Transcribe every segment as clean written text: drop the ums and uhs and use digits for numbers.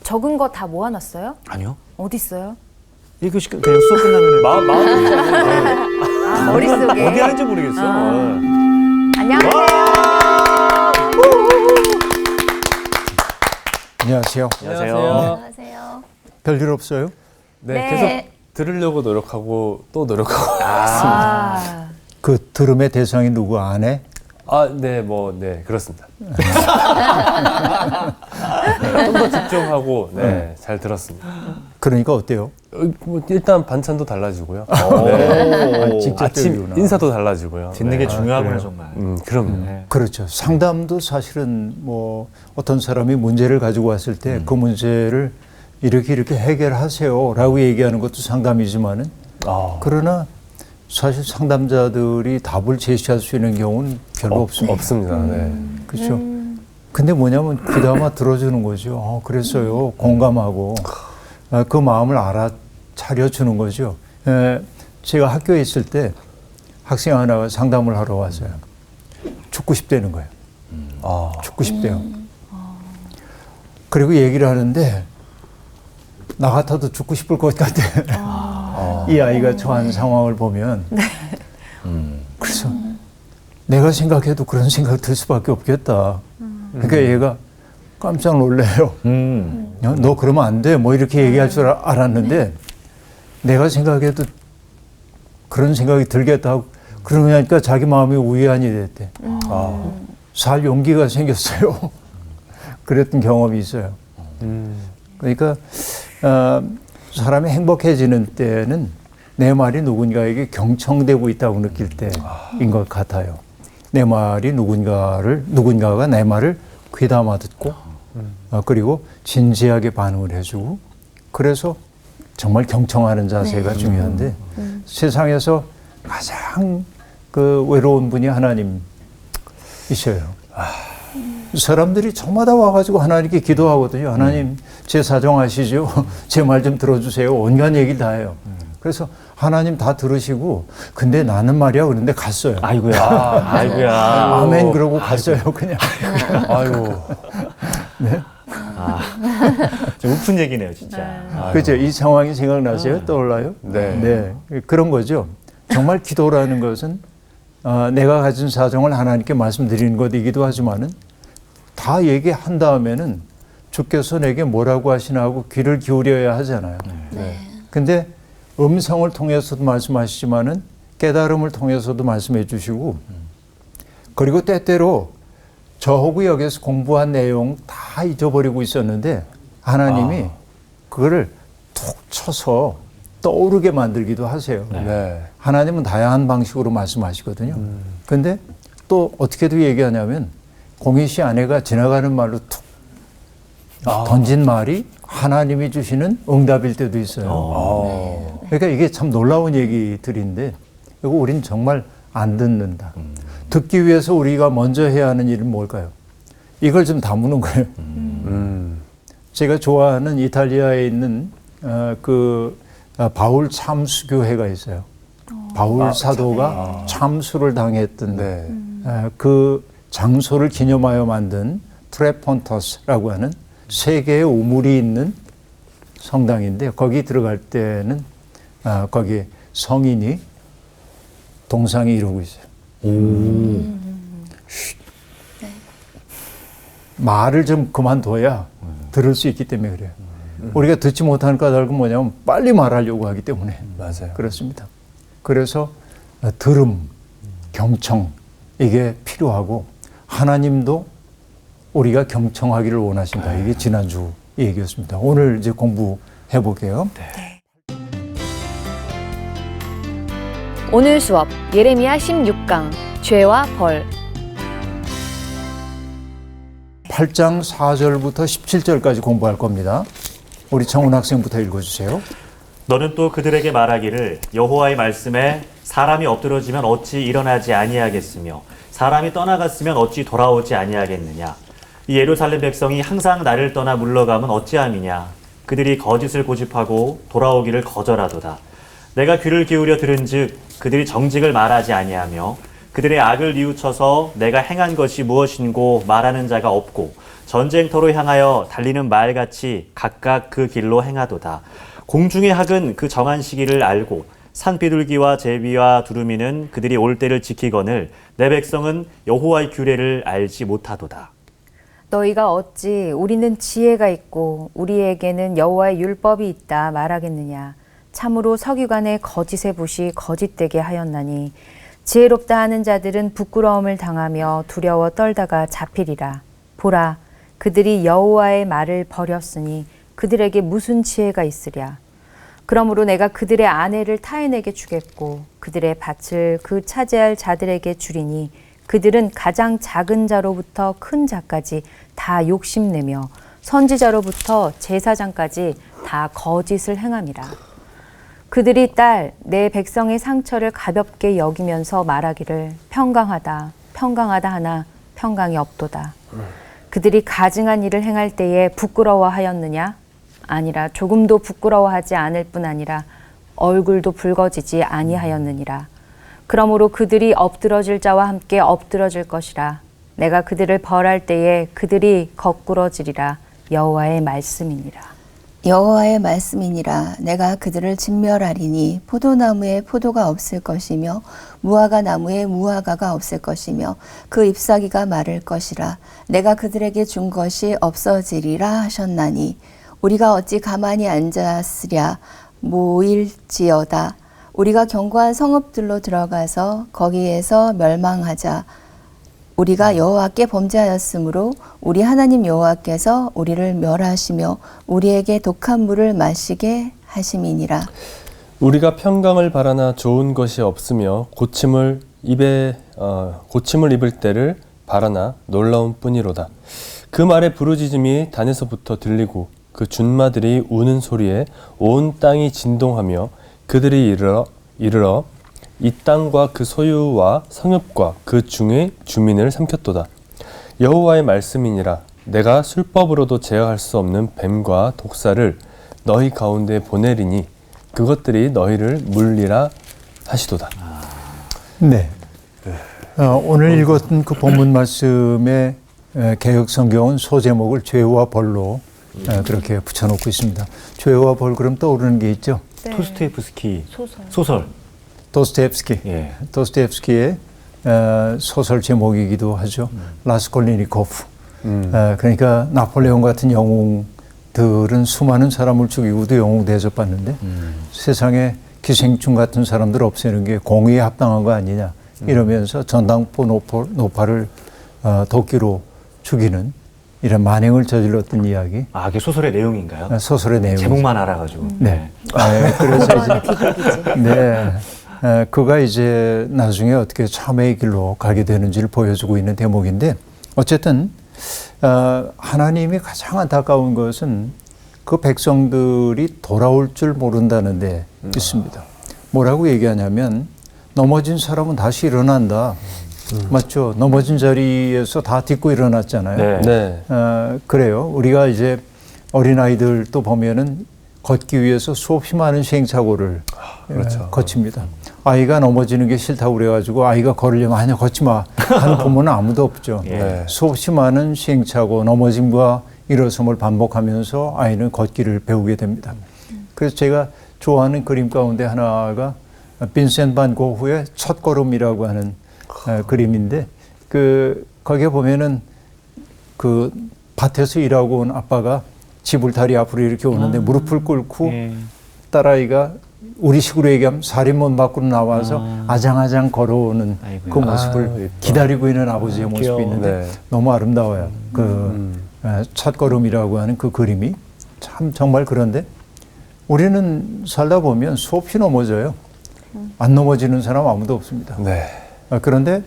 적은 거 다 모아놨어요? 아니요. 어디 있어요? 이거 그냥 수업 끝나면 마음 있잖아요. 아, 머릿속에. 어디 하는지 모르겠어. 안녕하세요. 안녕하세요. 안녕하세요. 안녕하세요. 별일 없어요? 네, 네. 계속 들으려고 노력하고 또 노력하고. 아, 그 들음의 대상이 누구 아내? 네, 네, 그렇습니다. 좀 더 집중하고, 잘 들었습니다. 그러니까 어때요? 뭐 일단 반찬도 달라지고요. 아, 직접 아침 들으구나. 인사도 달라지고요. 듣는 게 중요하구나, 그래요? 정말. 그럼요. 그렇죠. 상담도 사실은 뭐 어떤 사람이 문제를 가지고 왔을 때 그 문제를 이렇게 해결하세요라고 얘기하는 것도 상담이지만은 그러나 사실 상담자들이 답을 제시할 수 있는 경우는 별로 없습니다. 없습니다. 네. 그렇죠. 근데 뭐냐면 귀담아 들어주는 거죠. 그랬어요. 공감하고 그 마음을 알아차려주는 거죠. 제가 학교에 있을 때 학생 하나가 상담을 하러 왔어요. 죽고 싶다는 거예요. 죽고 싶대요. 그리고 얘기를 하는데 나 같아도 죽고 싶을 것 같아. 이 아이가 처한 상황을 보면 그래서 내가 생각해도 그런 생각 들 수밖에 없겠다. 그러니까 얘가 깜짝 놀래요. 너 그러면 안 돼. 뭐 이렇게 얘기할 줄 알았는데 내가 생각해도 그런 생각이 들겠다고 그러니까 자기 마음이 우연이 됐대. 살 용기가 생겼어요. 그랬던 경험이 있어요. 그러니까 사람이 행복해지는 때는 내 말이 누군가에게 경청되고 있다고 느낄 때인 것 같아요. 내 말이 누군가가 내 말을 귀담아 듣고 그리고 진지하게 반응을 해주고 그래서 정말 경청하는 자세가 중요한데 세상에서 가장 그 외로운 분이 하나님이셔요. 사람들이 저마다 와가지고 하나님께 기도하거든요. 하나님 제 사정 아시죠? 제 말 좀 들어주세요. 온갖 얘기를 다 해요. 그래서 하나님 다 들으시고 근데 나는 말이야 그런데 갔어요. 아이고야. 아멘 그러고 갔어요 그냥. 아이고. 네? 좀 우픈 얘기네요, 진짜. 그렇죠. 이 상황이 생각나세요? 떠올라요? 네. 그런 거죠. 정말 기도라는 것은 내가 가진 사정을 하나님께 말씀드리는 것이기도 하지만은 다 얘기한 다음에는 주께서 내게 뭐라고 하시나 하고 귀를 기울여야 하잖아요. 근데 음성을 통해서도 말씀하시지만은 깨달음을 통해서도 말씀해 주시고 그리고 때때로 저하고 여기서 공부한 내용 다 잊어버리고 있었는데 하나님이 그거를 툭 쳐서 떠오르게 만들기도 하세요. 네. 하나님은 다양한 방식으로 말씀하시거든요. 근데 또 어떻게도 얘기하냐면 공희 씨 아내가 지나가는 말로 툭 던진 말이 하나님이 주시는 응답일 때도 있어요. 그러니까 이게 참 놀라운 얘기들인데 이거 우린 정말 안 듣는다. 듣기 위해서 우리가 먼저 해야 하는 일은 뭘까요? 이걸 좀 다무는 거예요. 제가 좋아하는 이탈리아에 있는 바울 참수교회가 있어요. 바울 사도가 참수를 당했던 그 장소를 기념하여 만든 트레폰터스라고 하는 세계의 우물이 있는 성당인데 거기 들어갈 때는 거기 성인이 동상이 이러고 있어요. 말을 좀 그만둬야 들을 수 있기 때문에 그래요. 우리가 듣지 못하는 까닭은 뭐냐면 빨리 말하려고 하기 때문에 맞아요. 그렇습니다. 그래서 들음, 경청 이게 필요하고 하나님도 우리가 경청하기를 원하신다. 이게 지난주 얘기였습니다. 오늘 이제 공부해 볼게요. 오늘 수업 예레미야 16강 죄와 벌 8장 4절부터 17절까지 공부할 겁니다. 우리 청운 학생부터 읽어주세요. 너는 또 그들에게 말하기를 여호와의 말씀에 사람이 엎드러지면 어찌 일어나지 아니하겠으며 사람이 떠나갔으면 어찌 돌아오지 아니하겠느냐. 이 예루살렘 백성이 항상 나를 떠나 물러가면 어찌함이냐. 그들이 거짓을 고집하고 돌아오기를 거절하도다. 내가 귀를 기울여 들은즉 그들이 정직을 말하지 아니하며 그들의 악을 뉘우쳐서 내가 행한 것이 무엇인고 말하는 자가 없고 전쟁터로 향하여 달리는 말같이 각각 그 길로 행하도다. 공중의 학은 그 정한 시기를 알고 산비둘기와 제비와 두루미는 그들이 올 때를 지키거늘 내 백성은 여호와의 규례를 알지 못하도다. 너희가 어찌 우리는 지혜가 있고 우리에게는 여호와의 율법이 있다 말하겠느냐. 참으로 서기관의 거짓의 붓이 거짓되게 하였나니 지혜롭다 하는 자들은 부끄러움을 당하며 두려워 떨다가 잡히리라. 보라, 그들이 여호와의 말을 버렸으니 그들에게 무슨 지혜가 있으랴. 그러므로 내가 그들의 아내를 타인에게 주겠고 그들의 밭을 그 차지할 자들에게 주리니 그들은 가장 작은 자로부터 큰 자까지 다 욕심내며 선지자로부터 제사장까지 다 거짓을 행함이라. 그들이 딸 내 백성의 상처를 가볍게 여기면서 말하기를 평강하다 평강하다 하나 평강이 없도다. 그들이 가증한 일을 행할 때에 부끄러워하였느냐? 아니라 조금도 부끄러워하지 않을 뿐 아니라 얼굴도 붉어지지 아니하였느니라. 그러므로 그들이 엎드러질 자와 함께 엎드러질 것이라. 내가 그들을 벌할 때에 그들이 거꾸러지리라. 여호와의 말씀이니라. 여호와의 말씀이니라. 내가 그들을 진멸하리니 포도나무에 포도가 없을 것이며 무화과 나무에 무화과가 없을 것이며 그 잎사귀가 마를 것이라. 내가 그들에게 준 것이 없어지리라 하셨나니 우리가 어찌 가만히 앉았으랴. 모일지어다. 우리가 견고한 성읍들로 들어가서 거기에서 멸망하자. 우리가 여호와께 범죄하였으므로 우리 하나님 여호와께서 우리를 멸하시며 우리에게 독한 물을 마시게 하심이니라. 우리가 평강을 바라나 좋은 것이 없으며 고침을 입을 때를 바라나 놀라운 뿐이로다. 그 말의 부르짖음이 단에서부터 들리고 그 준마들이 우는 소리에 온 땅이 진동하며 그들이 이르러 이 땅과 그 소유와 성읍과 그 중의 주민을 삼켰도다. 여호와의 말씀이니라. 내가 술법으로도 제어할 수 없는 뱀과 독사를 너희 가운데 보내리니 그것들이 너희를 물리라 하시도다. 네. 오늘 읽었던 그 본문 말씀의 개역 성경은 소제목을 죄와 벌로 그렇게 붙여놓고 있습니다. 죄와 벌 그럼 떠오르는 게 있죠? 네. 토스토옙스키 소설. 소설. 도스토옙스키. 예. 도스토옙스키의 소설 제목이기도 하죠. 라스콜리니코프. 그러니까 나폴레옹 같은 영웅들은 수많은 사람을 죽이고도 영웅 대접받는데 세상에 기생충 같은 사람들 없애는 게 공의에 합당한 거 아니냐 이러면서 전당포 노파를 도끼로 죽이는 이런 만행을 저질렀던 이야기. 아, 그게 소설의 내용인가요? 소설의 내용. 제목만 알아가지고. 네. 그래서 이제 그가 이제 나중에 어떻게 참회의 길로 가게 되는지를 보여주고 있는 대목인데 어쨌든 하나님이 가장 안타까운 것은 그 백성들이 돌아올 줄 모른다는 데 있습니다. 뭐라고 얘기하냐면 넘어진 사람은 다시 일어난다. 맞죠? 넘어진 자리에서 다 딛고 일어났잖아요. 네. 그래요. 우리가 이제 어린아이들도 보면은 걷기 위해서 수없이 많은 시행착오를 그렇죠. 거칩니다. 아이가 넘어지는 게 싫다고 그래가지고 아이가 걸으려면 아니야 걷지 마 하는 부모는 아무도 없죠. 네. 수없이 많은 시행착오, 넘어짐과 일어섬을 반복하면서 아이는 걷기를 배우게 됩니다. 그래서 제가 좋아하는 그림 가운데 하나가 빈센트 반 고흐의 첫걸음이라고 하는 그림인데 거기에 보면은 그 밭에서 일하고 온 아빠가 지불다리 앞으로 이렇게 오는데 무릎을 꿇고 딸아이가 우리식으로 얘기하면 살인문 밖으로 나와서 아장아장 걸어오는 그 모습을 기다리고 있는 아버지의 모습이 있는데 너무 아름다워요. 첫걸음이라고 하는 그 그림이 참 정말 그런데 우리는 살다 보면 수없이 넘어져요. 안 넘어지는 사람 아무도 없습니다. 네. 그런데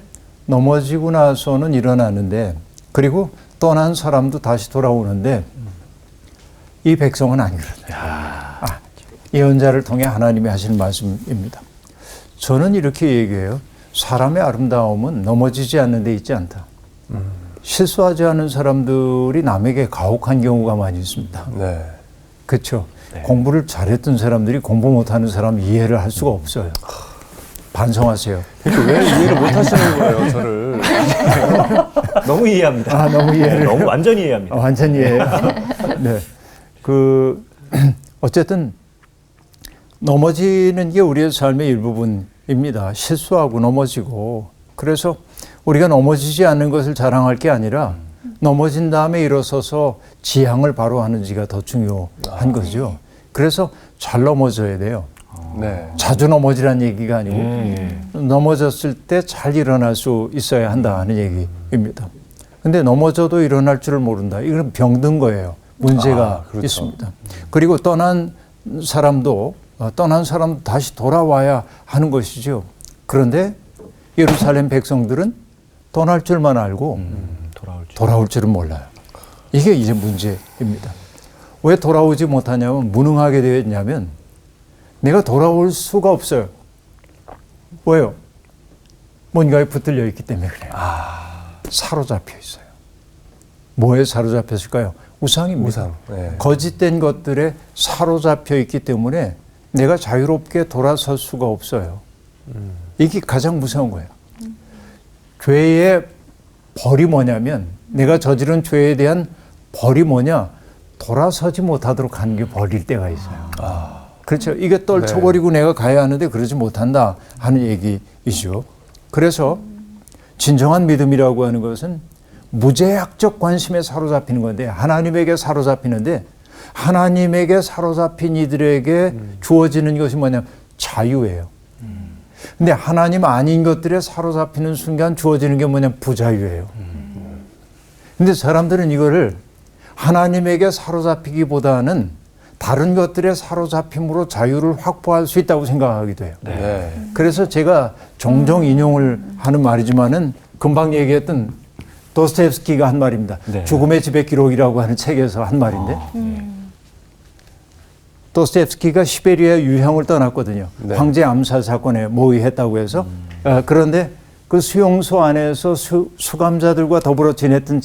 넘어지고 나서는 일어나는데 그리고 떠난 사람도 다시 돌아오는데 이 백성은 아니거든요. 예언자를 통해 하나님이 하시는 말씀입니다. 저는 이렇게 얘기해요. 사람의 아름다움은 넘어지지 않는 데 있지 않다. 실수하지 않은 사람들이 남에게 가혹한 경우가 많이 있습니다. 네. 그렇죠. 네. 공부를 잘했던 사람들이 공부 못하는 사람 이해를 할 수가 없어요. 반성하세요. 왜 이해를 못 하시는 거예요, 저를? 너무 이해합니다. 아, 너무 이해를. 너무 완전히 이해합니다. 완전히 이해해요. 네. 어쨌든 넘어지는 게 우리의 삶의 일부분입니다. 실수하고 넘어지고. 그래서 우리가 넘어지지 않는 것을 자랑할 게 아니라 넘어진 다음에 일어서서 지향을 바로 하는지가 더 중요한 거죠. 그래서 잘 넘어져야 돼요. 네. 자주 넘어지라는 얘기가 아니고 넘어졌을 때 잘 일어날 수 있어야 한다는 얘기입니다. 근데 넘어져도 일어날 줄을 모른다. 이건 병든 거예요. 문제가 그렇죠. 있습니다. 그리고 떠난 사람도 다시 돌아와야 하는 것이죠. 그런데 예루살렘 백성들은 떠날 줄만 알고 돌아올 줄은 몰라요. 이게 이제 문제입니다. 왜 돌아오지 못하냐면 무능하게 되어 있냐면 내가 돌아올 수가 없어요. 왜요? 뭔가에 붙들려 있기 때문에 그래요. 사로잡혀 있어요. 뭐에 사로잡혔을까요? 우상입니다. 우상. 네. 거짓된 것들에 사로잡혀 있기 때문에 내가 자유롭게 돌아설 수가 없어요. 이게 가장 무서운 거예요. 죄의 벌이 뭐냐면 내가 저지른 죄에 대한 벌이 뭐냐? 돌아서지 못하도록 하는 게 벌일 때가 있어요. 그렇죠. 이게 떨쳐버리고 내가 가야 하는데 그러지 못한다 하는 얘기이죠. 그래서 진정한 믿음이라고 하는 것은 무제약적 관심에 사로잡히는 건데 하나님에게 사로잡히는데 하나님에게 사로잡힌 이들에게 주어지는 것이 뭐냐면 자유예요. 근데 하나님 아닌 것들에 사로잡히는 순간 주어지는 게 뭐냐면 부자유예요. 근데 사람들은 이거를 하나님에게 사로잡히기보다는 다른 것들에 사로잡힘으로 자유를 확보할 수 있다고 생각하기도 해요. 네. 그래서 제가 종종 인용을 하는 말이지만은 금방 얘기했던 도스토옙스키가 한 말입니다. 네. 죽음의 지배 기록이라고 하는 책에서 한 말인데 도스토옙스키가 시베리아 유형을 떠났거든요. 네. 황제 암살 사건에 모의했다고 해서 그런데 그 수용소 안에서 수감자들과 더불어 지냈던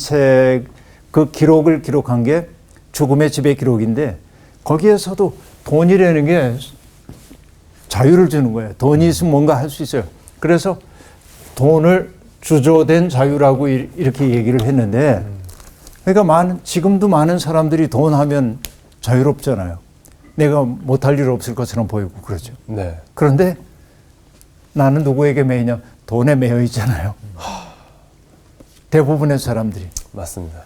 그 기록을 기록한 게 죽음의 지배 기록인데 거기에서도 돈이라는 게 자유를 주는 거예요. 돈이 있으면 뭔가 할 수 있어요. 그래서 돈을 주조된 자유라고 이렇게 얘기를 했는데 그러니까 지금도 많은 사람들이 돈 하면 자유롭잖아요. 내가 못할 일 없을 것처럼 보이고 그러죠. 네. 그런데 나는 누구에게 매이냐? 돈에 매여 있잖아요. 대부분의 사람들이. 맞습니다.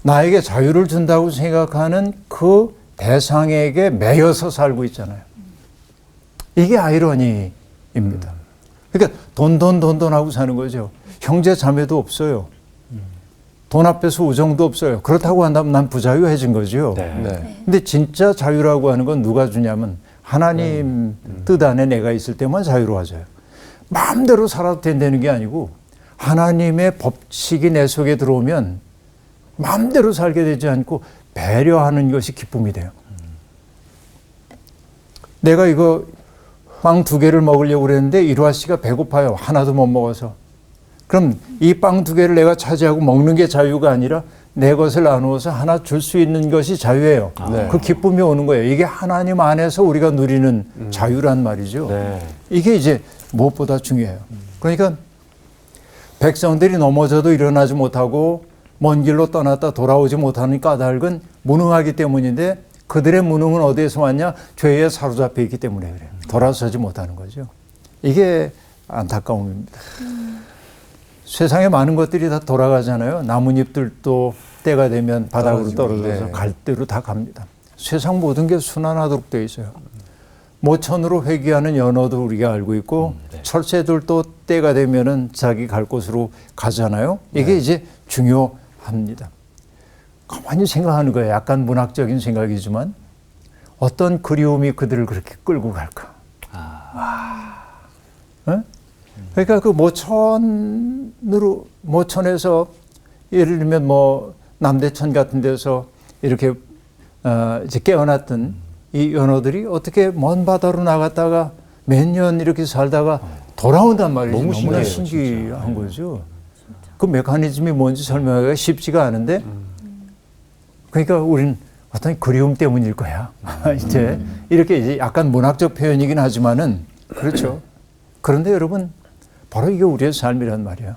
나에게 자유를 준다고 생각하는 그 대상에게 매여서 살고 있잖아요. 이게 아이러니입니다. 그러니까 돈 하고 사는 거죠. 형제 자매도 없어요. 돈 앞에서 우정도 없어요. 그렇다고 한다면 난 부자유해진 거죠. 네. 근데 진짜 자유라고 하는 건 누가 주냐면 하나님 뜻 안에 내가 있을 때만 자유로워져요. 마음대로 살아도 된다는 게 아니고 하나님의 법칙이 내 속에 들어오면 마음대로 살게 되지 않고 배려하는 것이 기쁨이 돼요. 내가 이거 빵 2개를 먹으려고 그랬는데 일화 씨가 배고파요. 하나도 못 먹어서. 그럼 이 빵 2개를 내가 차지하고 먹는 게 자유가 아니라 내 것을 나누어서 하나 줄 수 있는 것이 자유예요. 네. 그 기쁨이 오는 거예요. 이게 하나님 안에서 우리가 누리는 자유란 말이죠. 네. 이게 이제 무엇보다 중요해요. 그러니까 백성들이 넘어져도 일어나지 못하고 먼 길로 떠났다 돌아오지 못하는 까닭은 무능하기 때문인데 그들의 무능은 어디에서 왔냐? 죄에 사로잡혀 있기 때문에 그래요. 돌아서지 못하는 거죠. 이게 안타까움입니다. 세상에 많은 것들이 다 돌아가잖아요. 나뭇잎들도 때가 되면 바닥으로 떨어져서 네. 갈 대로 다 갑니다. 세상 모든 게 순환하도록 되어 있어요. 모천으로 회귀하는 연어도 우리가 알고 있고 철새들도 때가 되면은 자기 갈 곳으로 가잖아요. 이게 이제 중요합니다. 가만히 생각하는 거예요. 약간 문학적인 생각이지만 어떤 그리움이 그들을 그렇게 끌고 갈까? 네? 그러니까 그 모천에서 예를 들면 뭐 남대천 같은 데서 이렇게 이제 깨어났던 이 연어들이 어떻게 먼 바다로 나갔다가 몇 년 이렇게 살다가 돌아온단 말이죠. 너무 너무나 신기해요, 신기한 거죠. 그 메커니즘이 뭔지 설명하기가 쉽지가 않은데 그러니까 우린 어떤 그리움 때문일 거야. 이제 이렇게 이제 약간 문학적 표현이긴 하지만은 그렇죠. 그런데 여러분 바로 이게 우리의 삶이란 말이에요.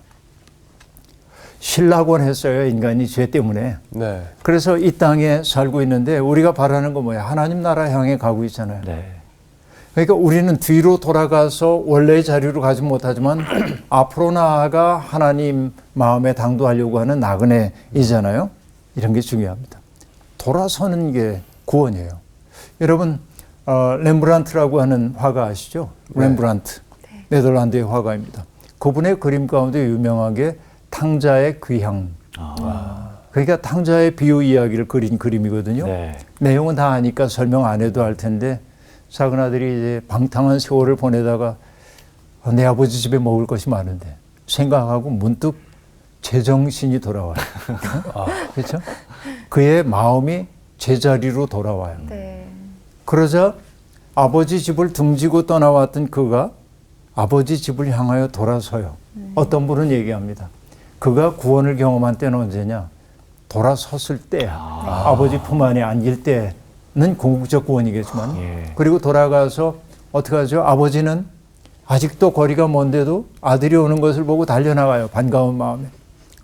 신라곤 했어요. 인간이 죄 때문에. 네. 그래서 이 땅에 살고 있는데 우리가 바라는 건 뭐예요? 하나님 나라 향해 가고 있잖아요. 네. 그러니까 우리는 뒤로 돌아가서 원래의 자리로 가지 못하지만 앞으로 나아가 하나님 마음에 당도하려고 하는 나그네이잖아요. 이런 게 중요합니다. 돌아서는 게 구원이에요. 여러분 렘브란트라고 하는 화가 아시죠? 렘브란트. 네덜란드의 화가입니다. 그분의 그림 가운데 유명한 게 탕자의 귀향. 그러니까 탕자의 비유 이야기를 그린 그림이거든요. 네. 내용은 다 아니까 설명 안 해도 알 텐데 작은 아들이 이제 방탕한 세월을 보내다가 내 아버지 집에 먹을 것이 많은데 생각하고 문득 제정신이 돌아와요. 그렇죠? 그의 마음이 제자리로 돌아와요. 네. 그러자 아버지 집을 등지고 떠나왔던 그가 아버지 집을 향하여 돌아서요. 어떤 분은 얘기합니다. 그가 구원을 경험한 때는 언제냐? 돌아섰을 때야. 아버지 품 안에 안길 때는 궁극적 구원이겠지만 예. 그리고 돌아가서 어떻게 하죠? 아버지는 아직도 거리가 먼데도 아들이 오는 것을 보고 달려나가요. 반가운 마음에.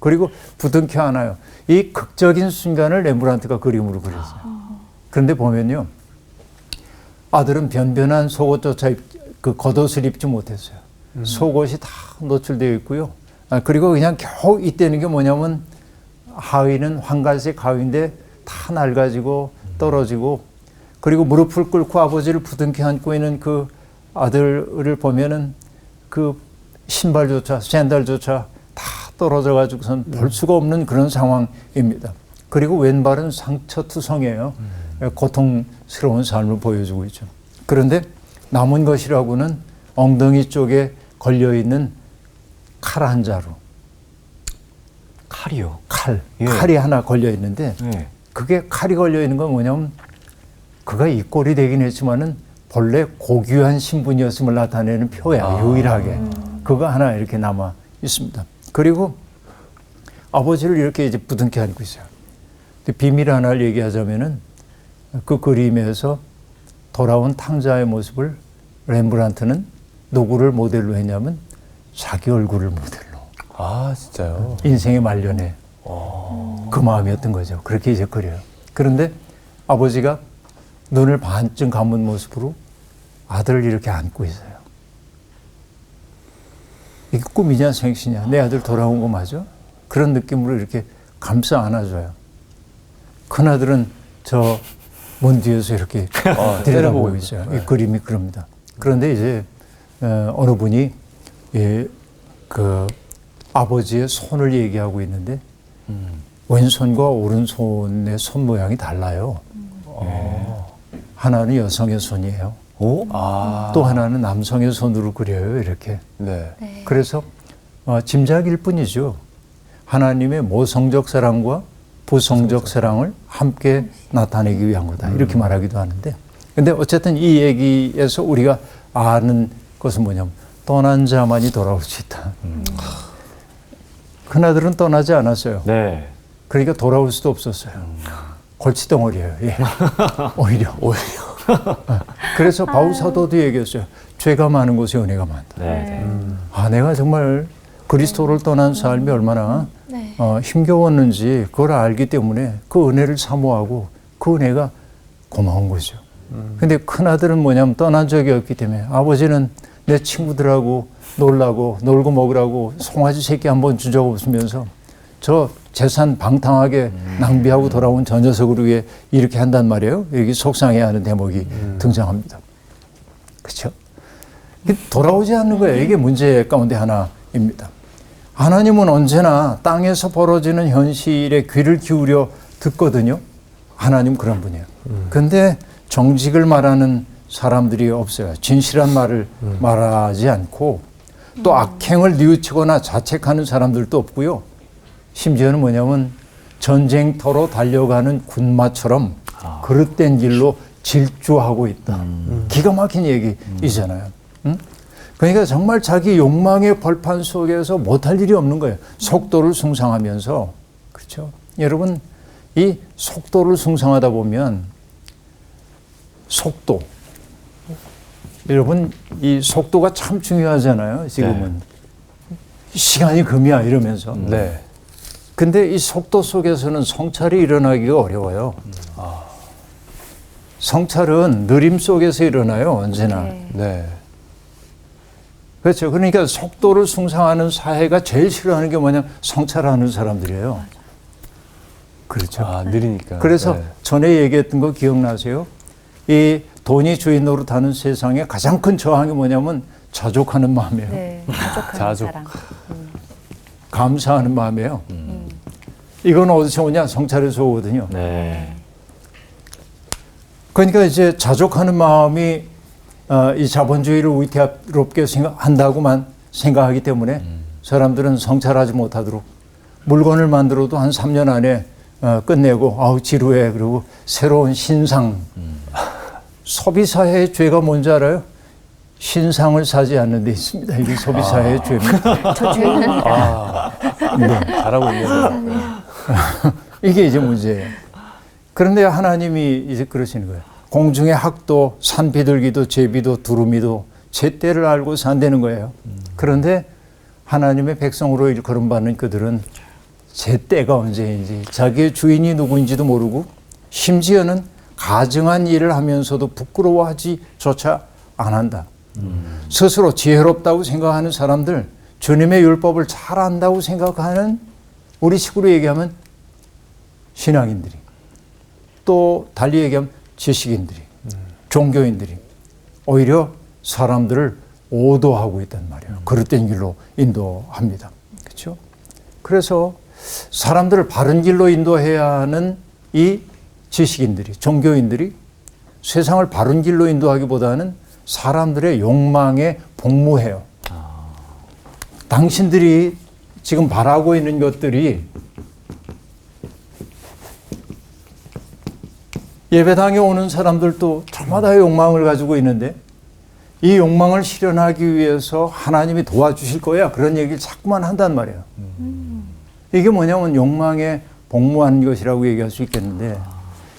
그리고 부둥켜 안아요. 이 극적인 순간을 렘브란트가 그림으로 그렸어요. 그런데 보면요. 아들은 변변한 속옷조차 그 겉옷을 입지 못했어요. 속옷이 다 노출되어 있고요. 그리고 그냥 겨우 이때는 게 뭐냐면 하의는 황갈색 하의인데 다 낡아지고 떨어지고 그리고 무릎을 꿇고 아버지를 부둥켜 안고 있는 그 아들을 보면은 그 신발조차 샌들조차 다 떨어져 가지고선 볼 수가 없는 그런 상황입니다. 그리고 왼발은 상처투성이에요. 고통스러운 삶을 보여주고 있죠. 그런데 남은 것이라고는 엉덩이 쪽에 걸려있는 칼 한 자루. 칼이요. 칼. 예. 칼이 하나 걸려있는데 네. 그게 칼이 걸려있는 건 뭐냐면 그가 이 꼴이 되긴 했지만은 본래 고귀한 신분이었음을 나타내는 표야. 유일하게. 그거 하나 이렇게 남아 있습니다. 그리고 아버지를 이렇게 이제 부둥켜 안고 있어요. 근데 비밀 하나를 얘기하자면은 그 그림에서 돌아온 탕자의 모습을 렘브란트는 누구를 모델로 했냐면 자기 얼굴을 모델로. 아, 진짜요? 인생의 말년에 그 마음이었던 거죠. 그렇게 이제 그려요. 그런데 아버지가 눈을 반쯤 감은 모습으로 아들을 이렇게 안고 있어요. 이게 꿈이냐 생시냐. 내 아들 돌아온 거 맞아? 그런 느낌으로 이렇게 감싸 안아줘요. 큰아들은 저 문 뒤에서 이렇게 때려보고 있어요. 이 그림이 그럽니다. 그런데 이제 어느 분이 그 아버지의 손을 얘기하고 있는데 왼손과 오른손의 손 모양이 달라요. 하나는 여성의 손이에요. 오? 또 하나는 남성의 손으로 그려요. 이렇게. 네. 그래서 짐작일 뿐이죠. 하나님의 모성적 사랑과 부성적 사랑을 함께 나타내기 위한 거다. 이렇게 말하기도 하는데. 근데 어쨌든 이 얘기에서 우리가 아는 것은 뭐냐면 떠난 자만이 돌아올 수 있다. 큰아들은 떠나지 않았어요. 네. 그러니까 돌아올 수도 없었어요. 골칫덩어리예요. 예. 오히려. 그래서 바울 사도도 얘기했어요. 죄가 많은 곳에 은혜가 많다. 네. 내가 정말 그리스도를 떠난 삶이 얼마나 힘겨웠는지 그걸 알기 때문에 그 은혜를 사모하고 그 은혜가 고마운 거죠. 근데 큰아들은 뭐냐면 떠난 적이 없기 때문에 아버지는 내 친구들하고 놀고 먹으라고 송아지 새끼 한 번 준 적 없으면서 저 재산 방탕하게 낭비하고 돌아온 저 녀석을 위해 이렇게 한단 말이에요. 여기 속상해하는 대목이 등장합니다. 그렇죠? 돌아오지 않는 거예요. 이게 문제 가운데 하나입니다. 하나님은 언제나 땅에서 벌어지는 현실에 귀를 기울여 듣거든요. 하나님 그런 분이에요. 근데 정직을 말하는 사람들이 없어요. 진실한 말을 말하지 않고 또 악행을 뉘우치거나 자책하는 사람들도 없고요. 심지어는 뭐냐면 전쟁터로 달려가는 군마처럼 그릇된 길로 질주하고 있다. 기가 막힌 얘기이잖아요. 그러니까 정말 자기 욕망의 벌판 속에서 못할 일이 없는 거예요. 속도를 숭상하면서. 그렇죠? 여러분, 이 속도를 숭상하다 보면 속도. 여러분, 이 속도가 참 중요하잖아요. 지금은. 시간이 금이야 이러면서. 네. 근데 이 속도 속에서는 성찰이 일어나기가 어려워요. 성찰은 느림 속에서 일어나요, 언제나. 네. 네. 그렇죠. 그러니까 속도를 숭상하는 사회가 제일 싫어하는 게 뭐냐? 성찰하는 사람들이에요. 그렇죠. 아, 느리니까. 그래서 네. 전에 얘기했던 거 기억나세요? 이 돈이 주인 노릇하는 세상에 가장 큰 저항이 뭐냐면 자족하는 마음이에요. 네. 자족하는 자족. 사랑. 감사하는 마음이에요. 이건 어디서 오냐? 성찰에서 오거든요. 네. 그러니까 이제 자족하는 마음이 이 자본주의를 위태롭게 한다고만 생각하기 때문에 사람들은 성찰하지 못하도록 물건을 만들어도 한 3년 안에 끝내고 아우 지루해. 그리고 새로운 신상. 소비사회의 죄가 뭔지 알아요? 신상을 사지 않는 데 있습니다. 이게 소비사회의 죄입니다. 저 죄는 잘하고 있네요. 이게 이제 문제예요. 그런데 하나님이 이제 그러시는 거예요. 공중의 학도, 산 비둘기도, 제비도, 두루미도 제때를 알고 산다는 거예요. 그런데 하나님의 백성으로 일컬음받는 그들은 제때가 언제인지, 자기의 주인이 누구인지도 모르고, 심지어는 가증한 일을 하면서도 부끄러워하지조차 안 한다. 스스로 지혜롭다고 생각하는 사람들, 주님의 율법을 잘 안다고 생각하는, 우리 식으로 얘기하면 신앙인들이, 또 달리 얘기하면 지식인들이, 종교인들이 오히려 사람들을 오도하고 있단 말이에요. 그릇된 길로 인도합니다. 그렇죠? 그래서 사람들을 바른 길로 인도해야 하는 이 지식인들이, 종교인들이 세상을 바른 길로 인도하기보다는 사람들의 욕망에 복무해요. 당신들이 지금 바라고 있는 것들이 예배당에 오는 사람들도 저마다의 욕망을 가지고 있는데 이 욕망을 실현하기 위해서 하나님이 도와주실 거야. 그런 얘기를 자꾸만 한단 말이에요. 이게 뭐냐면 욕망에 복무하는 것이라고 얘기할 수 있겠는데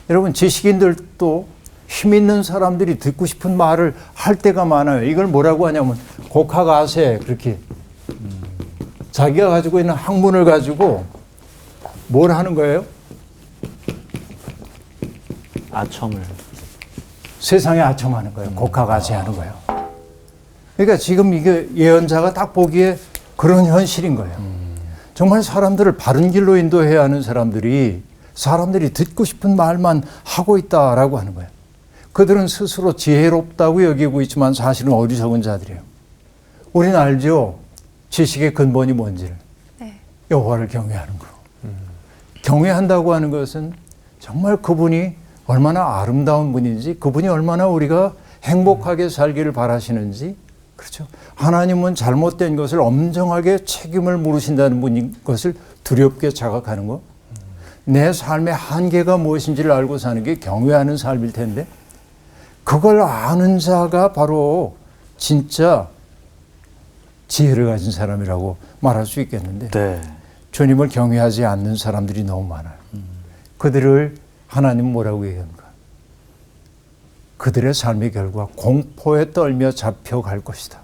여러분 지식인들도 힘 있는 사람들이 듣고 싶은 말을 할 때가 많아요. 이걸 뭐라고 하냐면 곡학아세 그렇게 자기가 가지고 있는 학문을 가지고 뭘 하는 거예요? 아첨을. 세상에 아첨하는 거예요. 곡학아세하는 거예요. 그러니까 지금 이게 예언자가 딱 보기에 그런 현실인 거예요. 정말 사람들을 바른 길로 인도해야 하는 사람들이 듣고 싶은 말만 하고 있다라고 하는 거예요. 그들은 스스로 지혜롭다고 여기고 있지만 사실은 어리석은 자들이에요. 우리는 알죠? 지식의 근본이 뭔지를. 네. 여호와를 경외하는 거. 경외한다고 하는 것은 정말 그분이 얼마나 아름다운 분인지, 그분이 얼마나 우리가 행복하게 살기를 바라시는지, 그렇죠? 하나님은 잘못된 것을 엄정하게 책임을 물으신다는 분인 것을 두렵게 자각하는 것. 내 삶의 한계가 무엇인지를 알고 사는 게 경외하는 삶일 텐데, 그걸 아는 자가 바로 진짜 지혜를 가진 사람이라고 말할 수 있겠는데, 네. 주님을 경외하지 않는 사람들이 너무 많아요. 그들을 하나님은 뭐라고 얘기합니까? 그들의 삶의 결과 공포에 떨며 잡혀갈 것이다.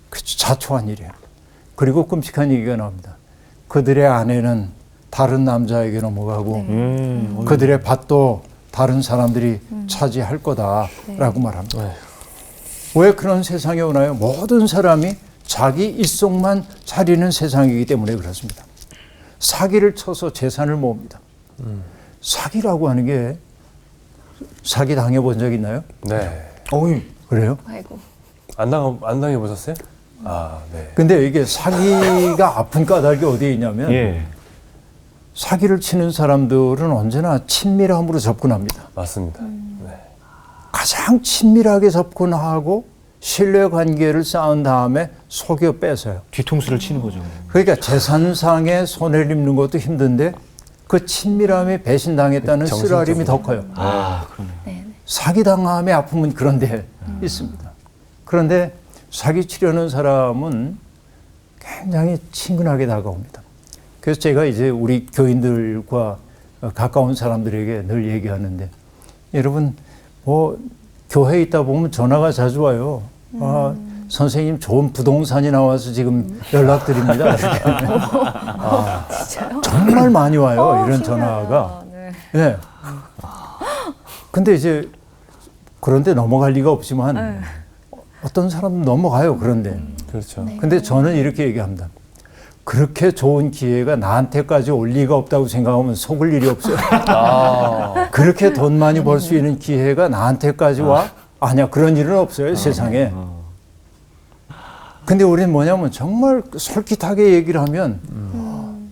그렇죠. 자초한 일이에요. 그리고 끔찍한 얘기가 나옵니다. 그들의 아내는 다른 남자에게 넘어가고 그들의 밭도 다른 사람들이 차지할 거다라고 말합니다. 왜 그런 세상에 오나요? 모든 사람이 자기 입속만 차리는 세상이기 때문에 그렇습니다. 사기를 쳐서 재산을 모읍니다. 사기라고 하는 게 사기 당해본 적 있나요? 네. 어이, 그래요? 아이고. 안 당해보셨어요? 아, 네. 근데 이게 사기가 아픈 까닭이 어디에 있냐면 예. 사기를 치는 사람들은 언제나 친밀함으로 접근합니다. 맞습니다. 네. 가장 친밀하게 접근하고 신뢰관계를 쌓은 다음에 속여 뺏어요. 뒤통수를 치는 거죠. 그러니까 재산상의 손해를 입는 것도 힘든데 그 친밀함에 배신당했다는 쓰라림이 더 커요. 아, 그러네요. 네. 사기당함의 아픔은 그런 데 있습니다. 그런데 사기 치려는 사람은 굉장히 친근하게 다가옵니다. 그래서 제가 이제 우리 교인들과 가까운 사람들에게 늘 얘기하는데, 여러분, 뭐, 교회에 있다 보면 전화가 자주 와요. 선생님 좋은 부동산이 나와서 지금 연락드립니다. 정말 많이 와요. 이런 전화가. 네. 근데 이제 그런데 넘어갈 리가 없지만 어떤 사람은 넘어가요. 그런데. 그렇죠. 근데 저는 이렇게 얘기합니다. 그렇게 좋은 기회가 나한테까지 올 리가 없다고 생각하면 속을 일이 없어요. 그렇게 돈 많이 벌 수 있는 기회가 나한테까지 와? 아니야, 그런 일은 없어요, 세상에. 근데 우리는 뭐냐면 정말 솔깃하게 얘기를 하면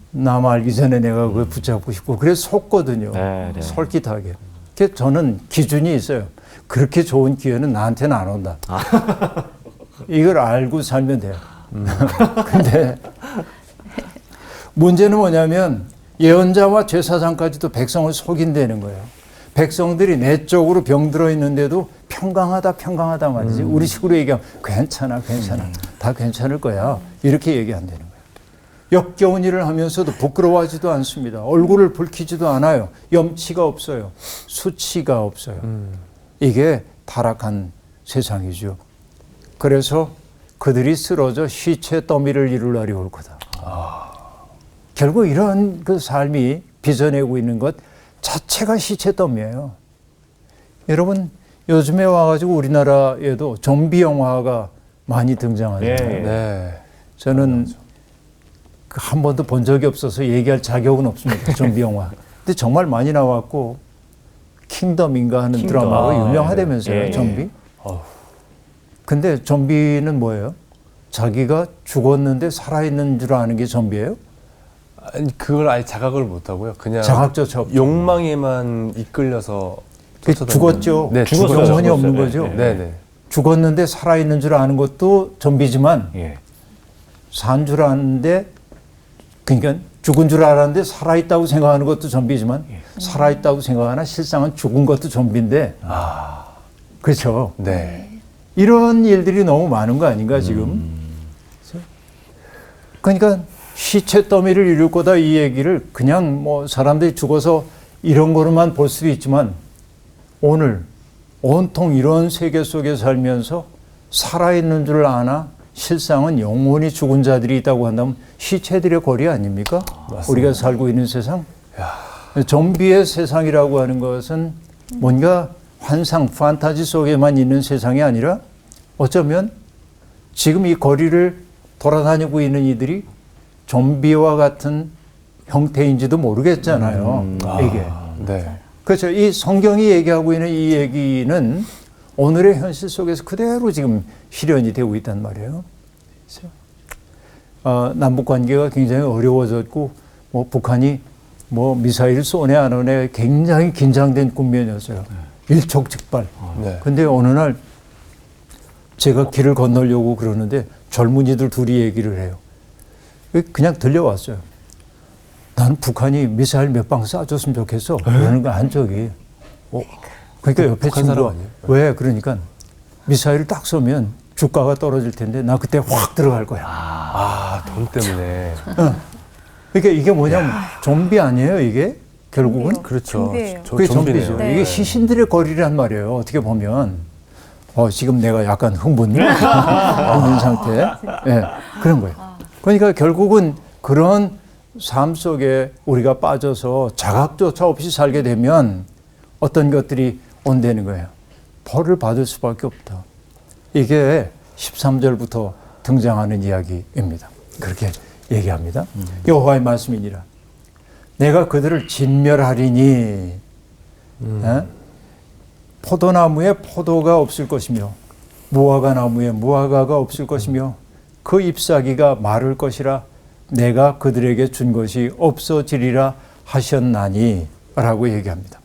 남 알기 전에 내가 그걸 붙잡고 싶고 그래서 속거든요. 네, 네. 솔깃하게. 그래서 저는 기준이 있어요. 그렇게 좋은 기회는 나한테는 안 온다. 이걸 알고 살면 돼요. 근데 문제는 뭐냐면 예언자와 제사장까지도 백성을 속인다는 거예요. 백성들이 내적으로 병들어 있는데도 평강하다 말이지. 우리 식으로 얘기하면 괜찮아. 다 괜찮을 거야. 이렇게 얘기한다는 거예요. 역겨운 일을 하면서도 부끄러워하지도 않습니다. 얼굴을 붉히지도 않아요. 염치가 없어요. 수치가 없어요. 이게 타락한 세상이죠. 그래서 그들이 쓰러져 시체 더미를 이룰 날이 올 거다. 결국 이런 그 삶이 빚어내고 있는 것 자체가 시체 더미예요. 여러분 요즘에 와가지고 우리나라에도 좀비 영화가 많이 등장하잖아요. 네. 저는 한 번도 본 적이 없어서 얘기할 자격은 없습니다. 좀비 영화. 근데 정말 많이 나왔고 킹덤인가 하는 드라마가 유명하다면서요. 좀비. 근데 좀비는 뭐예요? 자기가 죽었는데 살아있는 줄 아는 게 좀비예요? 아니, 그걸 아예 자각을 못하고요. 그냥 자각조차 없죠. 욕망에만 이끌려서 죽었죠. 네, 죽었죠. 영혼이 없는 거죠. 네. 죽었는데 살아있는 줄 아는 것도 좀비지만 산 줄 아는데 그러니까 죽은 줄 알았는데 살아있다고 생각하는 것도 좀비지만 살아있다고 생각하나 실상은 죽은 것도 좀비인데 그렇죠. 네. 이런 일들이 너무 많은 거 아닌가 지금. 그러니까 시체 더미를 이룰 거다 이 얘기를 그냥 뭐 사람들이 죽어서 이런 거로만 볼 수도 있지만 오늘 온통 이런 세계 속에 살면서 살아있는 줄 아나 실상은 영원히 죽은 자들이 있다고 한다면 시체들의 거리 아닙니까? 우리가 살고 있는 세상. 좀비의 세상이라고 하는 것은 뭔가 환상, 판타지 속에만 있는 세상이 아니라 어쩌면 지금 이 거리를 돌아다니고 있는 이들이 좀비와 같은 형태인지도 모르겠잖아요. 이게. 네. 그렇죠. 이 성경이 얘기하고 있는 이 얘기는 오늘의 현실 속에서 그대로 지금 실현이 되고 있단 말이에요. 남북 관계가 굉장히 어려워졌고, 뭐 북한이 뭐 미사일 쏘네 안 오네 굉장히 긴장된 국면이었어요. 일촉즉발. 네. 근데 어느 날 제가 길을 건너려고 그러는데 젊은이들 둘이 얘기를 해요. 그냥 들려왔어요. 난 북한이 미사일 몇 방 쏴줬으면 좋겠어. 그러는 거 한쪽이. 그러니까 옆에 친구가 왜 그러니까 미사일을 딱 쏘면 주가가 떨어질 텐데 나 그때 확 들어갈 거야. 돈 때문에. 그러니까 이게 뭐냐면 좀비 아니에요 이게 결국은. 그렇죠. 좀비예요. 그게 좀비죠. 네. 이게 시신들의 거리란 말이에요. 어떻게 보면. 지금 내가 약간 흥분 상태. 네, 그런 거예요. 그러니까 결국은 그런 삶 속에 우리가 빠져서 자각조차 없이 살게 되면 어떤 것들이 온다는 거예요. 벌을 받을 수밖에 없다. 이게 13절부터 등장하는 이야기입니다. 그렇게 얘기합니다. 여호와의 말씀이니라. 내가 그들을 진멸하리니 포도나무에 포도가 없을 것이며 무화과 나무에 무화과가 없을 것이며 그 잎사귀가 마를 것이라 내가 그들에게 준 것이 없어지리라 하셨나니 라고 얘기합니다.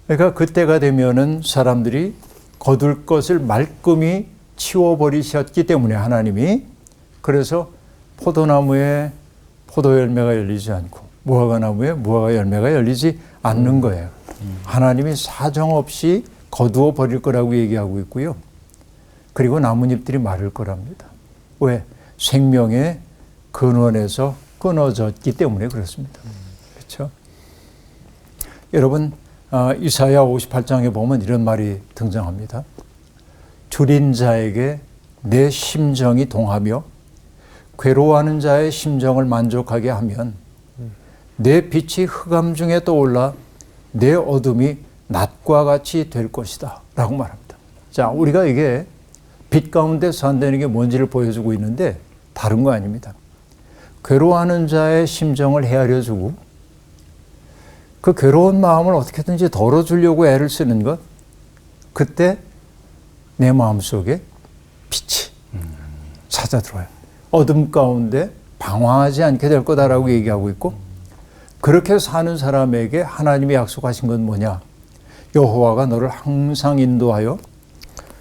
그러니까 그때가 되면은 사람들이 거둘 것을 말끔히 치워버리셨기 때문에 하나님이 그래서 포도나무에 포도 열매가 열리지 않고 무화과 나무에 무화과 열매가 열리지 않는 거예요. 하나님이 사정없이 거두어 버릴 거라고 얘기하고 있고요. 그리고 나뭇잎들이 마를 거랍니다. 왜? 생명의 근원에서 끊어졌기 때문에 그렇습니다. 그렇죠? 여러분 이사야 58장에 보면 이런 말이 등장합니다. 줄인 자에게 내 심정이 동하며 괴로워하는 자의 심정을 만족하게 하면 내 빛이 흑암 중에 떠올라 내 어둠이 낮과 같이 될 것이다 라고 말합니다. 자, 우리가 이게 빛 가운데 산다는 게 뭔지를 보여주고 있는데 다른 거 아닙니다. 괴로워하는 자의 심정을 헤아려주고 그 괴로운 마음을 어떻게든지 덜어주려고 애를 쓰는 것, 그때 내 마음속에 빛이 찾아들어요. 어둠 가운데 방황하지 않게 될 거다라고 얘기하고 있고, 그렇게 사는 사람에게 하나님이 약속하신 건 뭐냐? 여호와가 너를 항상 인도하여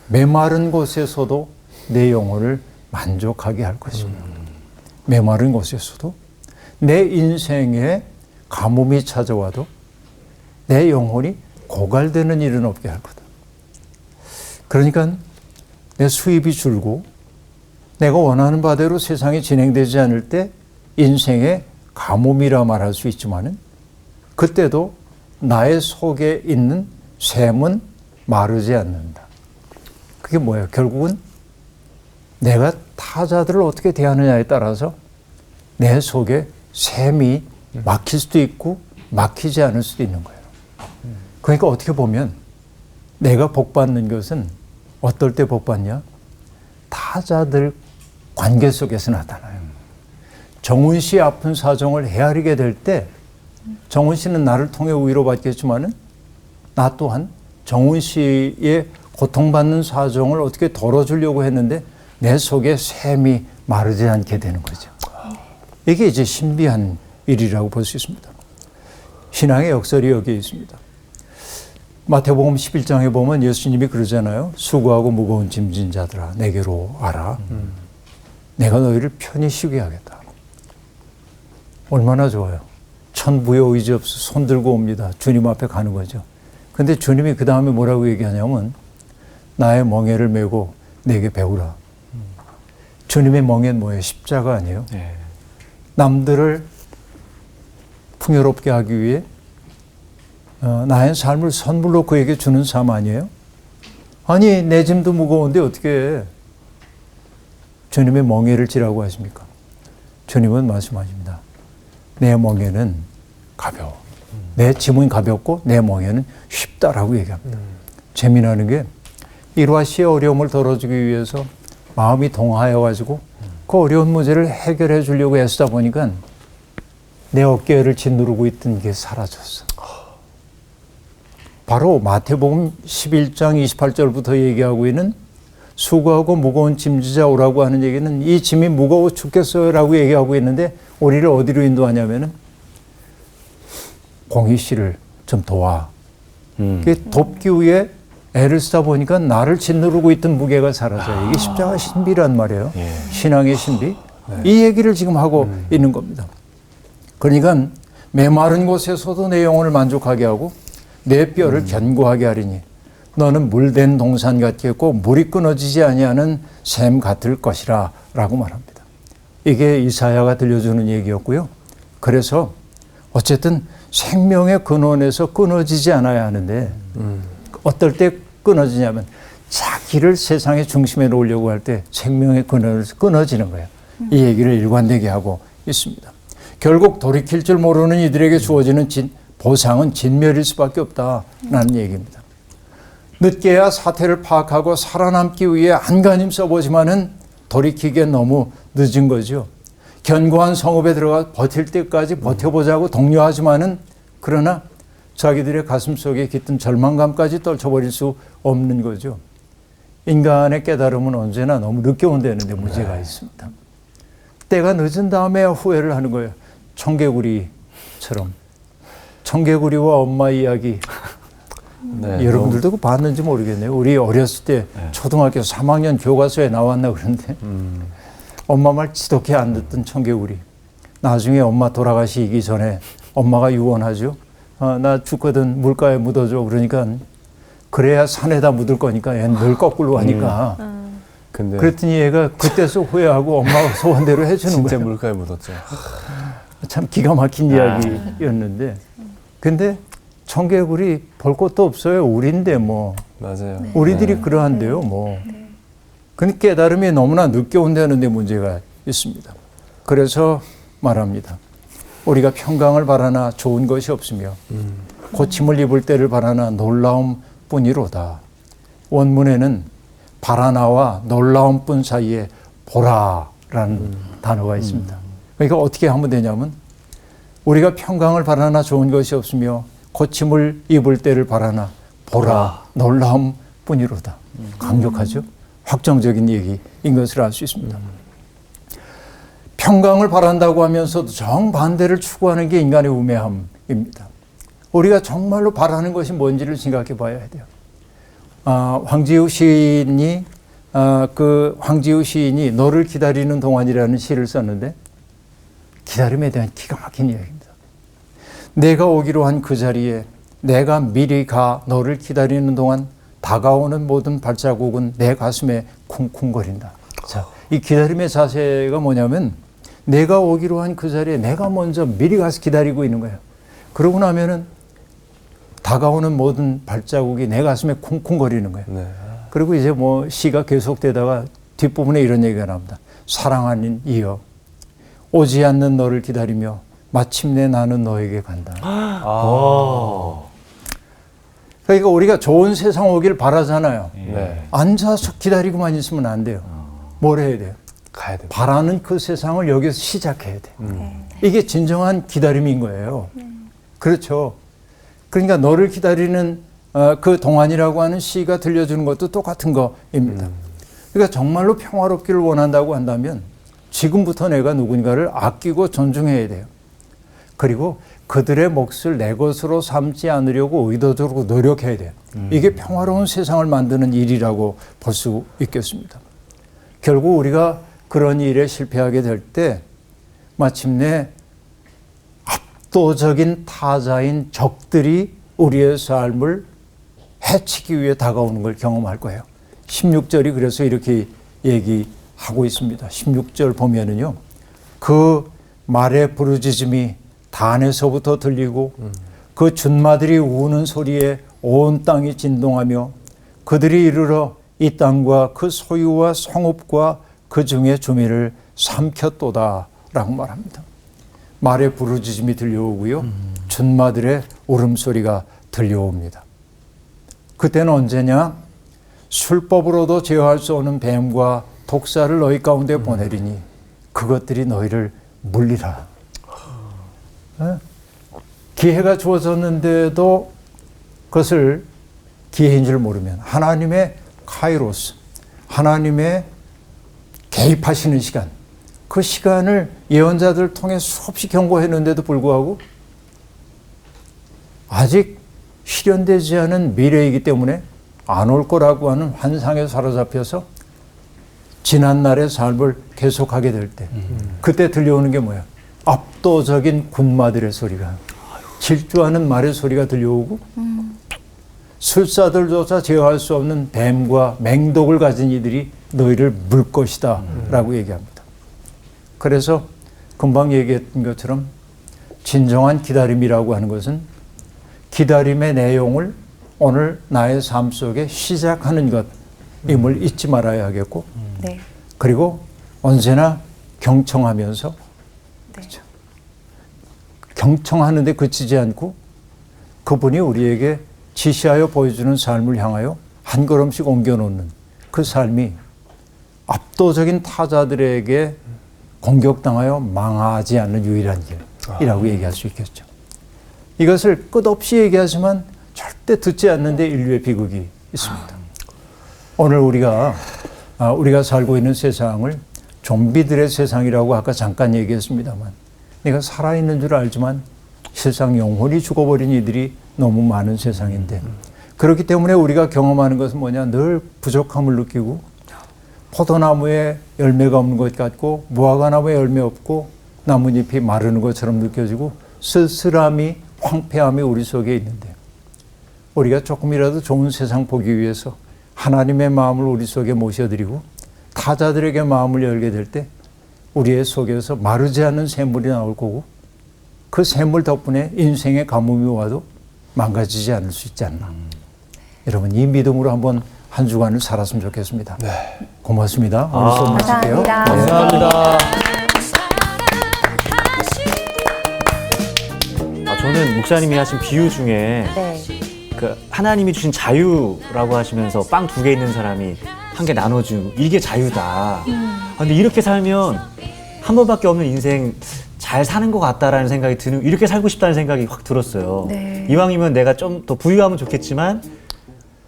메마른 곳에서도 내 영혼을 만족하게 할 것입니다. 메마른 곳에서도 내 인생에 가뭄이 찾아와도 내 영혼이 고갈되는 일은 없게 할 거다. 그러니까 내 수입이 줄고 내가 원하는 바대로 세상이 진행되지 않을 때 인생의 가뭄이라 말할 수 있지만은 그때도 나의 속에 있는 샘은 마르지 않는다. 그게 뭐예요? 결국은 내가 타자들을 어떻게 대하느냐에 따라서 내 속에 샘이 막힐 수도 있고 막히지 않을 수도 있는 거예요. 그러니까 어떻게 보면 내가 복받는 것은 어떨 때 복받냐? 타자들 관계 속에서 나타나요. 정훈 씨의 아픈 사정을 헤아리게 될 때 정훈 씨는 나를 통해 위로받겠지만은 나 또한 정훈 씨의 고통받는 사정을 어떻게 덜어주려고 했는데 내 속에 샘이 마르지 않게 되는 거죠. 이게 이제 신비한 일이라고 볼 수 있습니다. 신앙의 역설이 여기에 있습니다. 마태복음 11장에 보면 예수님이 그러잖아요. 수고하고 무거운 짐진 자들아 내게로 와라. 내가 너희를 편히 쉬게 하겠다. 얼마나 좋아요. 천부여 의지 없어 손 들고 옵니다. 주님 앞에 가는 거죠. 근데 주님이 그 다음에 뭐라고 얘기하냐면 나의 멍에를 메고 내게 배우라. 주님의 멍에는 뭐예요? 십자가 아니에요? 네. 남들을 풍요롭게 하기 위해 나의 삶을 선물로 그에게 주는 삶 아니에요? 아니 내 짐도 무거운데 어떻게 주님의 멍에를 지라고 하십니까? 주님은 말씀하십니다. 내 멍에는 가벼워. 내 짐은 가볍고 내 멍에는 쉽다라고 얘기합니다. 재미나는 게 일화 씨의 어려움을 덜어주기 위해서 마음이 동하여가지고 그 어려운 문제를 해결해 주려고 애쓰다 보니까 내 어깨를 짓누르고 있던 게 사라졌어. 바로 마태복음 11장 28절부터 얘기하고 있는 수고하고 무거운 짐지자 오라고 하는 얘기는 이 짐이 무거워 죽겠어요 라고 얘기하고 있는데 우리를 어디로 인도하냐면은 공희 씨를 좀 도와. 돕기 위해 애를 쓰다 보니까 나를 짓누르고 있던 무게가 사라져요. 이게 십자가 신비란 말이에요. 예. 신앙의 신비. 이 얘기를 지금 하고 있는 겁니다. 그러니까 메마른 곳에서도 내 영혼을 만족하게 하고 내 뼈를 견고하게 하리니 너는 물된 동산 같겠고 물이 끊어지지 아니하는 샘 같을 것이라 라고 말합니다. 이게 이사야가 들려주는 얘기였고요. 그래서 어쨌든 생명의 근원에서 끊어지지 않아야 하는데 어떨 때 끊어지냐면 자기를 세상의 중심에 놓으려고 할 때 생명의 근원에서 끊어지는 거예요. 이 얘기를 일관되게 하고 있습니다. 결국 돌이킬 줄 모르는 이들에게 주어지는 보상은 진멸일 수밖에 없다라는 얘기입니다. 늦게야 사태를 파악하고 살아남기 위해 안간힘 써보지만은 돌이키기엔 너무 늦은 거죠. 견고한 성읍에 들어가 버틸 때까지 버텨보자고 독려하지만은 그러나 자기들의 가슴 속에 깃든 절망감까지 떨쳐버릴 수 없는 거죠. 인간의 깨달음은 언제나 너무 늦게 온다는 데 문제가 있습니다. 때가 늦은 다음에 후회를 하는 거예요. 청개구리처럼. 청개구리와 엄마 이야기. 네, 여러분들도 그거 봤는지 모르겠네요. 우리 어렸을 때 초등학교 3학년 교과서에 나왔나 그런데 엄마 말 지독히 안 듣던 청개구리. 나중에 엄마 돌아가시기 전에 엄마가 유언하죠. 나 죽거든 물가에 묻어줘. 그러니까 그래야 산에다 묻을 거니까 얘는 늘 거꾸로 하니까. 근데 그랬더니 얘가 그때서 후회하고 엄마가 소원대로 해주는 진짜 거예요. 물가에 묻었죠. 참 기가 막힌 이야기였는데. 근데 청개구리 볼 것도 없어요. 우리인데 뭐. 맞아요. 우리들이 그러한데요. 뭐. 근데 깨달음이 너무나 늦게 온다는 데 문제가 있습니다. 그래서 말합니다. 우리가 평강을 바라나 좋은 것이 없으며 고침을 입을 때를 바라나 놀라움 뿐이로다. 원문에는 바라나와 놀라움 뿐 사이에 보라라는 단어가 있습니다. 그러니까 어떻게 하면 되냐면 우리가 평강을 바라나 좋은 것이 없으며 고침을 입을 때를 바라나 보라 놀라움 뿐이로다. 강력하죠? 확정적인 얘기인 것을 알 수 있습니다. 평강을 바란다고 하면서도 정반대를 추구하는 게 인간의 우매함입니다. 우리가 정말로 바라는 것이 뭔지를 생각해 봐야 돼요. 황지우 시인이 황지우 시인이 너를 기다리는 동안이라는 시를 썼는데 기다림에 대한 기가 막힌 이야기입니다. 내가 오기로 한 그 자리에 내가 미리 가 너를 기다리는 동안 다가오는 모든 발자국은 내 가슴에 쿵쿵거린다. 자, 이 기다림의 자세가 뭐냐면 내가 오기로 한 그 자리에 내가 먼저 미리 가서 기다리고 있는 거예요. 그러고 나면은 다가오는 모든 발자국이 내 가슴에 쿵쿵거리는 거예요. 네. 그리고 이제 뭐 시가 계속되다가 뒷부분에 이런 얘기가 나옵니다. 사랑하는 이여 오지 않는 너를 기다리며 마침내 나는 너에게 간다. 그러니까 우리가 좋은 세상 오길 바라잖아요. 네. 앉아서 기다리고만 있으면 안 돼요. 뭘 해야 돼요? 가야 돼. 바라는 그 세상을 여기서 시작해야 돼요. 이게 진정한 기다림인 거예요. 그렇죠. 그러니까 너를 기다리는 그 동안이라고 하는 시가 들려주는 것도 똑같은 거입니다. 그러니까 정말로 평화롭기를 원한다고 한다면 지금부터 내가 누군가를 아끼고 존중해야 돼요. 그리고 그들의 몫을 내 것으로 삼지 않으려고 의도적으로 노력해야 돼요. 이게 평화로운 세상을 만드는 일이라고 볼 수 있겠습니다. 결국 우리가 그런 일에 실패하게 될 때 마침내 압도적인 타자인 적들이 우리의 삶을 해치기 위해 다가오는 걸 경험할 거예요. 16절이 그래서 이렇게 얘기하고 있습니다. 16절 보면은요. 그 말의 부르짖음이 단에서부터 들리고 그 준마들이 우는 소리에 온 땅이 진동하며 그들이 이르러 이 땅과 그 소유와 성읍과 그 중에 주민을 삼켰도다 라고 말합니다. 말의 부르짖음이 들려오고요. 준마들의 울음소리가 들려옵니다. 그때는 언제냐? 술법으로도 제어할 수 없는 뱀과 독사를 너희 가운데 보내리니 그것들이 너희를 물리라. 기회가 주어졌는데도 그것을 기회인 줄 모르면 하나님의 카이로스, 하나님의 개입하시는 시간, 그 시간을 예언자들을 통해 수없이 경고했는데도 불구하고 아직 실현되지 않은 미래이기 때문에 안 올 거라고 하는 환상에 사로잡혀서 지난날의 삶을 계속하게 될 때 그때 들려오는 게 뭐야? 압도적인 군마들의 소리가, 질주하는 말의 소리가 들려오고 술사들조차 제어할 수 없는 뱀과 맹독을 가진 이들이 너희를 물 것이다 라고 얘기합니다. 그래서 금방 얘기했던 것처럼 진정한 기다림이라고 하는 것은 기다림의 내용을 오늘 나의 삶 속에 시작하는 것임을 잊지 말아야 하겠고 네. 그리고 언제나 경청하면서 그렇죠. 경청하는데 그치지 않고 그분이 우리에게 지시하여 보여주는 삶을 향하여 한 걸음씩 옮겨놓는 그 삶이 압도적인 타자들에게 공격당하여 망하지 않는 유일한 길이라고 얘기할 수 있겠죠. 이것을 끝없이 얘기하지만 절대 듣지 않는데 인류의 비극이 있습니다. 오늘 우리가 살고 있는 세상을 좀비들의 세상이라고 아까 잠깐 얘기했습니다만 내가 살아있는 줄 알지만 실상 영혼이 죽어버린 이들이 너무 많은 세상인데 그렇기 때문에 우리가 경험하는 것은 뭐냐? 늘 부족함을 느끼고 포도나무에 열매가 없는 것 같고 무화과나무에 열매 없고 나뭇잎이 마르는 것처럼 느껴지고 쓸쓸함이 황폐함이 우리 속에 있는데 우리가 조금이라도 좋은 세상 보기 위해서 하나님의 마음을 우리 속에 모셔드리고 타자들에게 마음을 열게 될 때 우리의 속에서 마르지 않는 샘물이 나올 거고 그 샘물 덕분에 인생의 가뭄이 와도 망가지지 않을 수 있지 않나. 여러분 이 믿음으로 한번 한 주간을 살았으면 좋겠습니다. 고맙습니다. 오늘 수업 마칠게요. 감사합니다. 네. 감사합니다. 저는 목사님이 하신 비유 중에 네. 그 하나님이 주신 자유라고 하시면서 빵 2개 있는 사람이 한 개 나눠주고 이게 자유다. 근데 이렇게 살면 한 번밖에 없는 인생 잘 사는 것 같다라는 생각이 드는, 이렇게 살고 싶다는 생각이 확 들었어요. 네. 이왕이면 내가 좀 더 부유하면 좋겠지만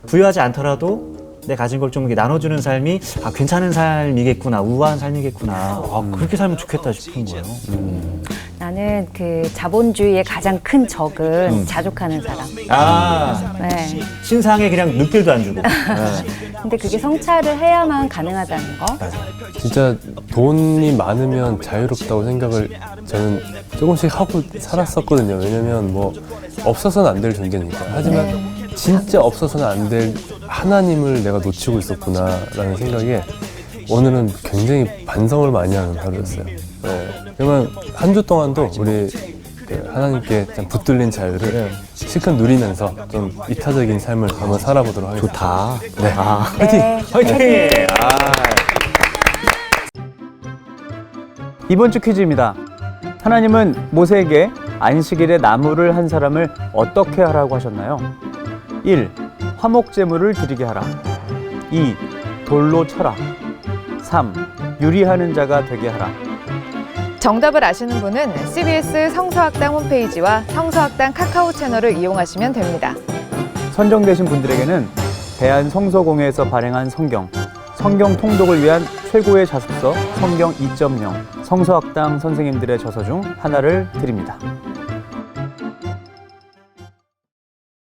부유하지 않더라도 내 가진 걸 좀 나눠주는 삶이 괜찮은 삶이겠구나, 우아한 삶이겠구나. 그렇게 살면 좋겠다 싶은 거예요. 나는 그 자본주의의 가장 큰 적은 자족하는 사람. 네. 신상에 그냥 늑대도 안 주고. 근데 그게 성찰을 해야만 가능하다는 거. 진짜 돈이 많으면 자유롭다고 생각을 저는 조금씩 하고 살았었거든요. 왜냐면 뭐 없어서는 안 될 존재니까. 하지만 진짜 없어서는 안 될 하나님을 내가 놓치고 있었구나라는 생각에 오늘은 굉장히 반성을 많이 하는 하루였어요. 네. 그러면 한 주 동안도 우리 하나님께 좀 붙들린 자유를 실컷 누리면서 좀 이타적인 삶을 한번 살아보도록 하겠습니다. 좋다. 네. 화이팅! 화이팅! 이번 주 퀴즈입니다. 하나님은 모세에게 안식일에 나무를 한 사람을 어떻게 하라고 하셨나요? 1. 화목제물을 드리게 하라. 2. 돌로 쳐라. 3. 유리하는 자가 되게 하라. 정답을 아시는 분은 CBS 성서학당 홈페이지와 성서학당 카카오 채널을 이용하시면 됩니다. 선정되신 분들에게는 대한성서공회에서 발행한 성경 통독을 위한 최고의 자습서 성경 2.0 성서학당 선생님들의 저서 중 하나를 드립니다.